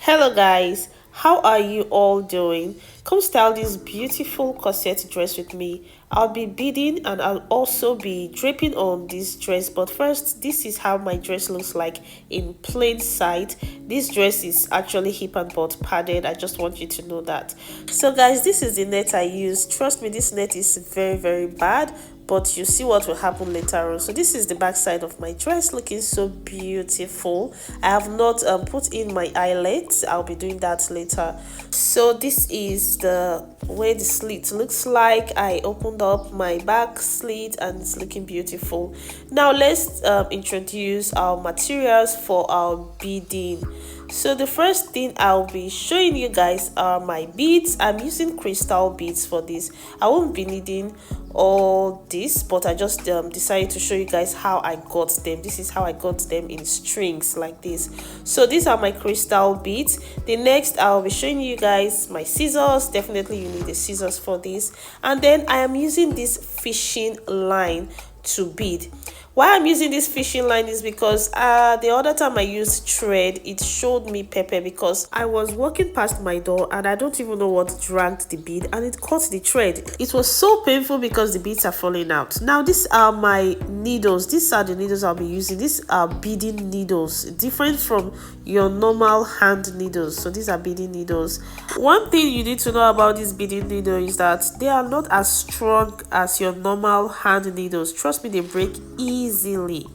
Hello guys, how are you all doing? Come style this beautiful corset dress with me. I'll be beading and I'll also be draping on this dress, but first this is how my dress looks like in plain sight. This dress is actually hip and butt padded. I just want you to know that. So guys, this is the net I use. Trust me, this net is very bad, but you see what will happen later on. So this is the back side of my dress, looking so beautiful. I have not put in my eyelets. I'll be doing that later. So this is the way the slit looks like. I opened up my back slit and it's looking beautiful. Now let's introduce our materials for our beading. So the first thing I'll be showing you guys are my beads. I'm using crystal beads for this. I won't be needing all this, but I just decided to show you guys how I got them. This is how I got them in strings like this. So these are my crystal beads. The next I'll be showing you guys my scissors. Definitely you need the scissors for this. And then I am using this fishing line to bead. Why I'm using this fishing line is because the other time I used thread, it showed me pepper because I was walking past my door and I don't even know what dragged the bead and it caught the thread. It was so painful because the beads are falling out. Now these are my needles. These are the needles I'll be using. These are beading needles, different from your normal hand needles. So these are beading needles. One thing you need to know about this beading needle is that they are not as strong as your normal hand needles. Trust me, they break easily.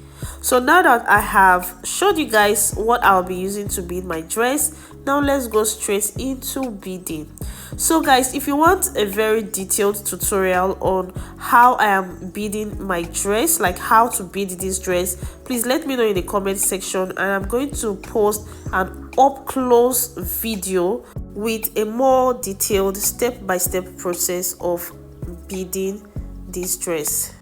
So now that I have showed you guys what I'll be using to bead my dress, now let's go straight into beading. So guys, if you want a very detailed tutorial on how I am beading my dress, like how to bead this dress, please let me know in the comment section and I'm going to post an up close video with a more detailed step-by-step process of beading this dress.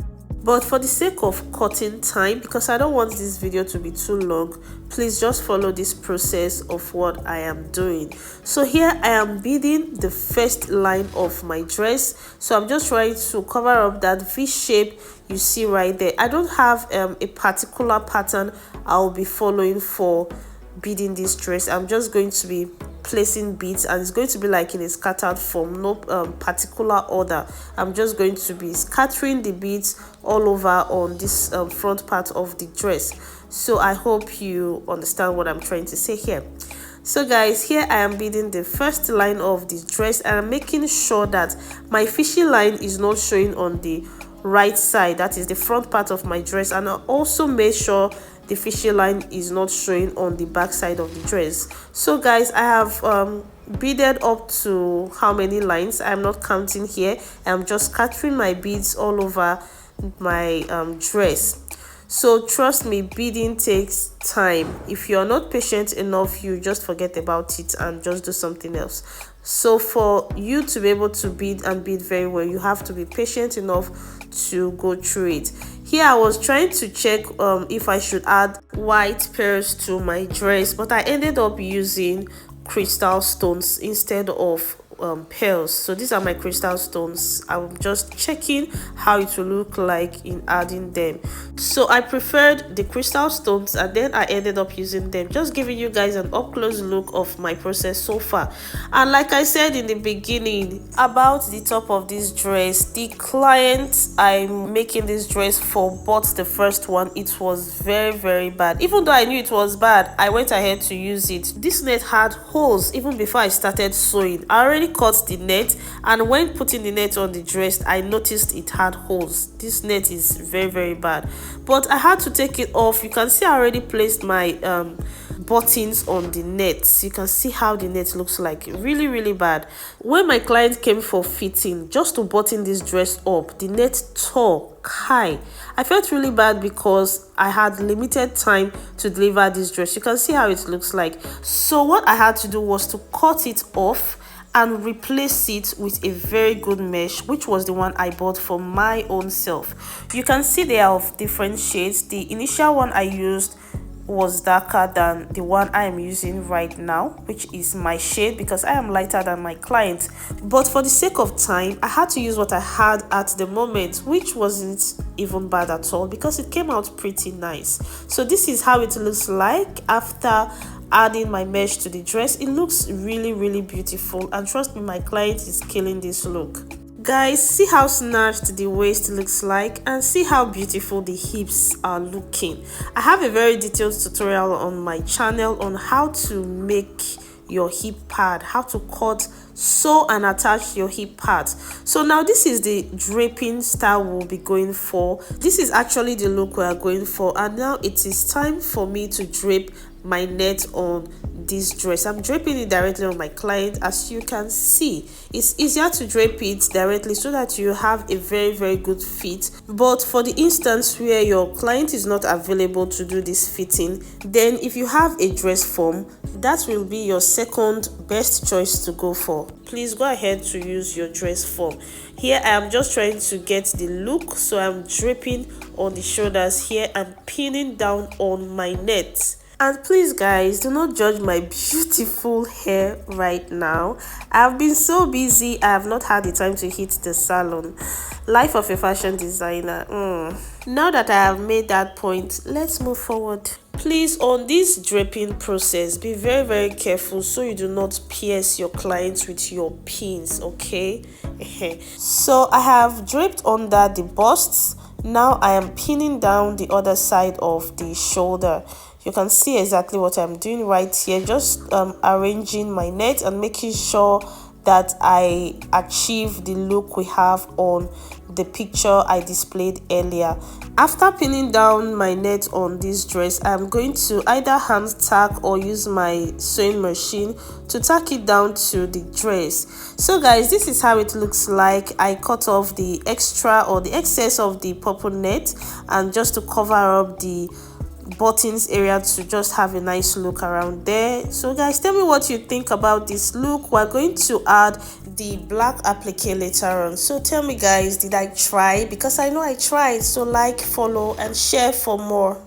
But for the sake of cutting time, because I don't want this video to be too long, please just follow this process of what I am doing. So here I am beading the first line of my dress. So I'm just trying to cover up that V shape you see right there. I don't have a particular pattern I'll be following for beading this dress. I'm just going to be placing beads and it's going to be like in a scattered form, no particular order. I'm just going to be scattering the beads all over on this front part of the dress. So I hope you understand what I'm trying to say here. So guys, here I am beading the first line of the dress and I'm making sure that my fishing line is not showing on the right side, that is the front part of my dress, and I also made sure the fishing line is not showing on the back side of the dress. So guys, I have beaded up to how many lines? I'm not counting here. I'm just scattering my beads all over my dress. So trust me, beading takes time. If you're not patient enough, you just forget about it and just do something else. So for you to be able to bead and bead very well, you have to be patient enough to go through it. Here I was trying to check if I should add white pearls to my dress, but I ended up using crystal stones instead of pearls. So these are my crystal stones. I'm just checking how it will look like in adding them. So I preferred the crystal stones and then I ended up using them, just giving you guys an up close look of my process so far. And like I said in the beginning about the top of this dress, the client I'm making this dress for bought the first one. It was very bad. Even though I knew it was bad, I went ahead to use it. This net had holes even before I started sewing. I already cut the net and when putting the net on the dress, I noticed it had holes. This net is very bad, but I had to take it off. You can see I already placed my buttons on the net. You can see how the net looks like. Really bad. When my client came for fitting, just to button this dress up, the net tore. I felt really bad because I had limited time to deliver this dress. You can see how it looks like. So what I had to do was to cut it off and replace it with a very good mesh, which was the one I bought for my own self. You can see they are of different shades. The initial one I used was darker than the one I am using right now, which is my shade, because I am lighter than my client. But for the sake of time, I had to use what I had at the moment, which wasn't even bad at all because it came out pretty nice. So this is how it looks like after adding my mesh to the dress. It looks really beautiful, and trust me, my client is killing this look. Guys, see how snatched the waist looks like, and see how beautiful the hips are looking. I have a very detailed tutorial on my channel on how to make your hip pad, how to cut, sew and attach your hip pads. So now this is the draping style we'll be going for. This is actually the look we are going for, and now it is time for me to drape my net on this dress. I'm draping it directly on my client. As you can see, it's easier to drape it directly so that you have a very good fit. But for the instance where your client is not available to do this fitting, then if you have a dress form, that will be your second best choice to go for. Please go ahead to use your dress form. Here I am just trying to get the look, so I'm draping on the shoulders. Here I'm pinning down on my net. And please guys, do not judge my beautiful hair right now. I've been so busy, I have not had the time to hit the salon. Life of a fashion designer. Now that I have made that point, let's move forward. Please, on this draping process, be very careful so you do not pierce your clients with your pins, okay? So I have draped under the busts. Now I am pinning down the other side of the shoulder. You can see exactly what I'm doing right here, just arranging my net and making sure that I achieve the look we have on the picture I displayed earlier. After pinning down my net on this dress, I'm going to either hand tack or use my sewing machine to tack it down to the dress. So guys, this is how it looks like. I cut off the extra or the excess of the purple net, and just to cover up the buttons area to just have a nice look around there. So guys, tell me what you think about this look. We're going to add the black applique later on, so tell me guys, did I try? Because I know I tried. So like, follow and share for more.